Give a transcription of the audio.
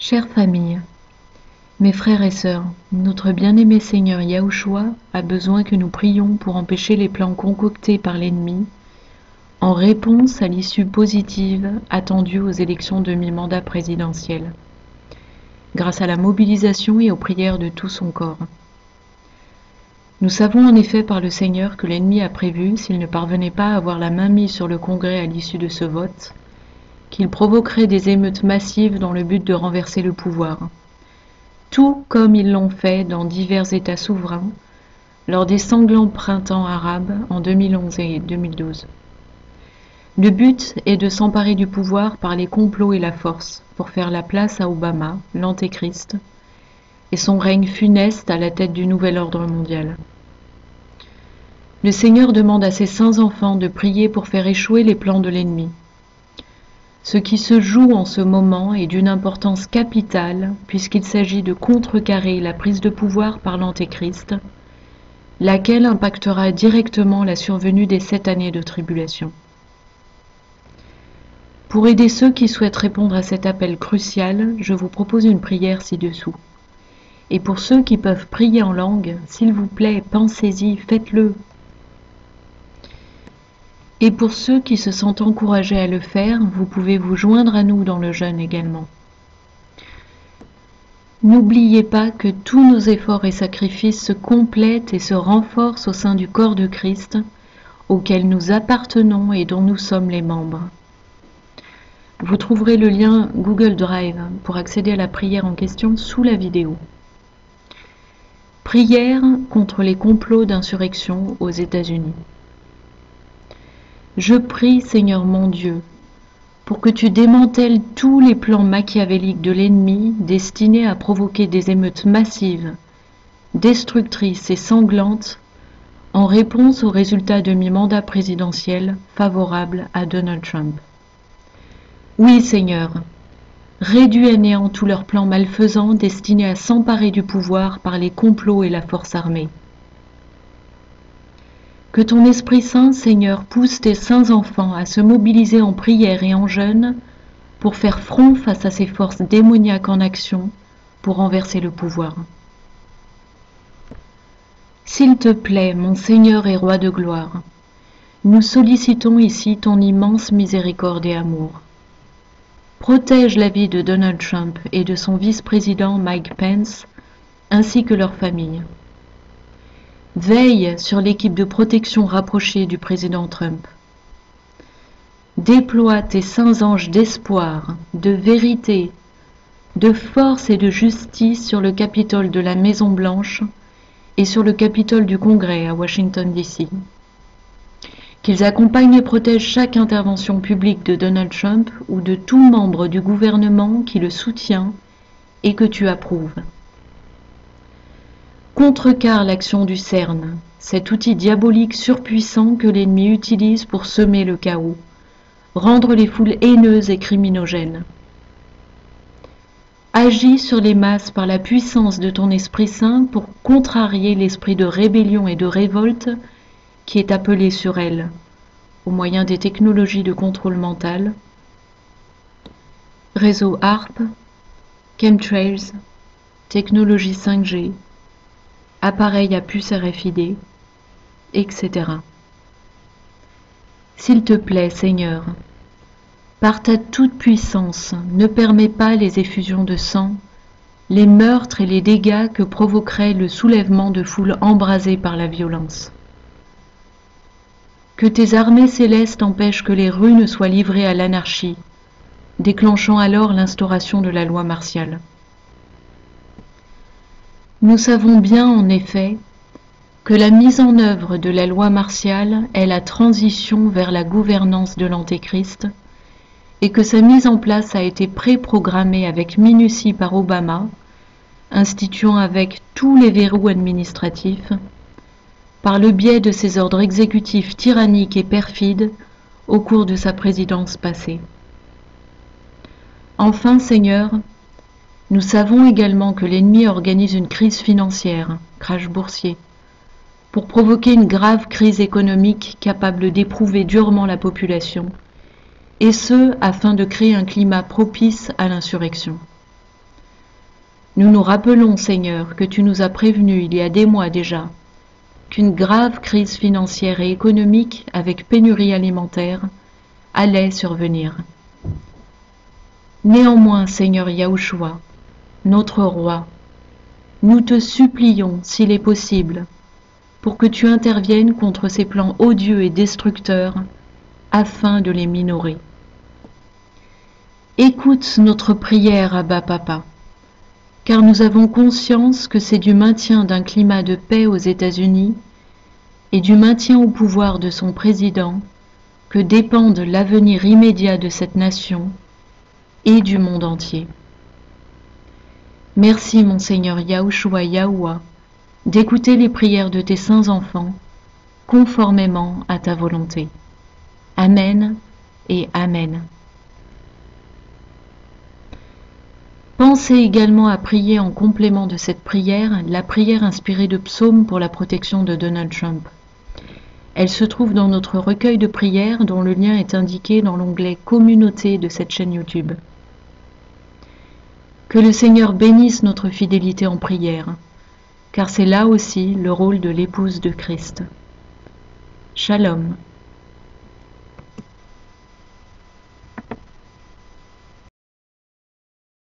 Chère famille, mes frères et sœurs, notre bien-aimé Seigneur Yahushua a besoin que nous prions pour empêcher les plans concoctés par l'ennemi en réponse à l'issue positive attendue aux élections de mi-mandat présidentiel, grâce à la mobilisation et aux prières de tout son corps. Nous savons en effet par le Seigneur que l'ennemi a prévu, s'il ne parvenait pas à avoir la main mise sur le Congrès à l'issue de ce vote, qu'il provoquerait des émeutes massives dans le but de renverser le pouvoir, tout comme ils l'ont fait dans divers États souverains lors des sanglants printemps arabes en 2011 et 2012. Le but est de s'emparer du pouvoir par les complots et la force pour faire la place à Obama, l'antéchrist, et son règne funeste à la tête du nouvel ordre mondial. Le Seigneur demande à ses saints enfants de prier pour faire échouer les plans de l'ennemi. Ce qui se joue en ce moment est d'une importance capitale puisqu'il s'agit de contrecarrer la prise de pouvoir par l'antéchrist, laquelle impactera directement la survenue des 7 années de tribulation. Pour aider ceux qui souhaitent répondre à cet appel crucial, je vous propose une prière ci-dessous. Et pour ceux qui peuvent prier en langue, s'il vous plaît, pensez-y, faites-le. Et pour ceux qui se sentent encouragés à le faire, vous pouvez vous joindre à nous dans le jeûne également. N'oubliez pas que tous nos efforts et sacrifices se complètent et se renforcent au sein du corps de Christ, auquel nous appartenons et dont nous sommes les membres. Vous trouverez le lien Google Drive pour accéder à la prière en question sous la vidéo. Prière contre les complots d'insurrection aux États-Unis. Je prie, Seigneur mon Dieu, pour que tu démantèles tous les plans machiavéliques de l'ennemi destinés à provoquer des émeutes massives, destructrices et sanglantes en réponse aux résultats de mi-mandat présidentiel favorable à Donald Trump. Oui, Seigneur, réduis à néant tous leurs plans malfaisants destinés à s'emparer du pouvoir par les complots et la force armée. Que ton Esprit Saint, Seigneur, pousse tes saints enfants à se mobiliser en prière et en jeûne pour faire front face à ces forces démoniaques en action pour renverser le pouvoir. S'il te plaît, mon Seigneur et Roi de gloire, nous sollicitons ici ton immense miséricorde et amour. Protège la vie de Donald Trump et de son vice-président Mike Pence, ainsi que leur famille. Veille sur l'équipe de protection rapprochée du président Trump. Déploie tes saints anges d'espoir, de vérité, de force et de justice sur le Capitole de la Maison-Blanche et sur le Capitole du Congrès à Washington, D.C. Qu'ils accompagnent et protègent chaque intervention publique de Donald Trump ou de tout membre du gouvernement qui le soutient et que tu approuves. Contrecarre l'action du CERN, cet outil diabolique surpuissant que l'ennemi utilise pour semer le chaos, rendre les foules haineuses et criminogènes. Agis sur les masses par la puissance de ton Esprit Saint pour contrarier l'esprit de rébellion et de révolte qui est appelé sur elles, au moyen des technologies de contrôle mental, réseau HAARP, chemtrails, technologie 5G, appareils à puce RFID, etc. S'il te plaît, Seigneur, par ta toute-puissance, ne permets pas les effusions de sang, les meurtres et les dégâts que provoquerait le soulèvement de foules embrasées par la violence. Que tes armées célestes empêchent que les rues ne soient livrées à l'anarchie, déclenchant alors l'instauration de la loi martiale. Nous savons bien, en effet, que la mise en œuvre de la loi martiale est la transition vers la gouvernance de l'Antéchrist et que sa mise en place a été préprogrammée avec minutie par Obama, instituant avec tous les verrous administratifs, par le biais de ses ordres exécutifs tyranniques et perfides au cours de sa présidence passée. Enfin, Seigneur, nous savons également que l'ennemi organise une crise financière, crash boursier, pour provoquer une grave crise économique capable d'éprouver durement la population, et ce, afin de créer un climat propice à l'insurrection. Nous nous rappelons, Seigneur, que tu nous as prévenus il y a des mois déjà qu'une grave crise financière et économique avec pénurie alimentaire allait survenir. Néanmoins, Seigneur Yahushua, notre roi, nous te supplions, s'il est possible, pour que tu interviennes contre ces plans odieux et destructeurs afin de les minorer. Écoute notre prière, Abba Papa, car nous avons conscience que c'est du maintien d'un climat de paix aux États-Unis et du maintien au pouvoir de son président que dépendent l'avenir immédiat de cette nation et du monde entier. Merci, mon Seigneur Yahushua Yahoua, d'écouter les prières de tes saints enfants, conformément à ta volonté. Amen et Amen. Pensez également à prier en complément de cette prière, la prière inspirée de psaumes pour la protection de Donald Trump. Elle se trouve dans notre recueil de prières dont le lien est indiqué dans l'onglet Communauté de cette chaîne YouTube. Que le Seigneur bénisse notre fidélité en prière, car c'est là aussi le rôle de l'épouse de Christ. Shalom.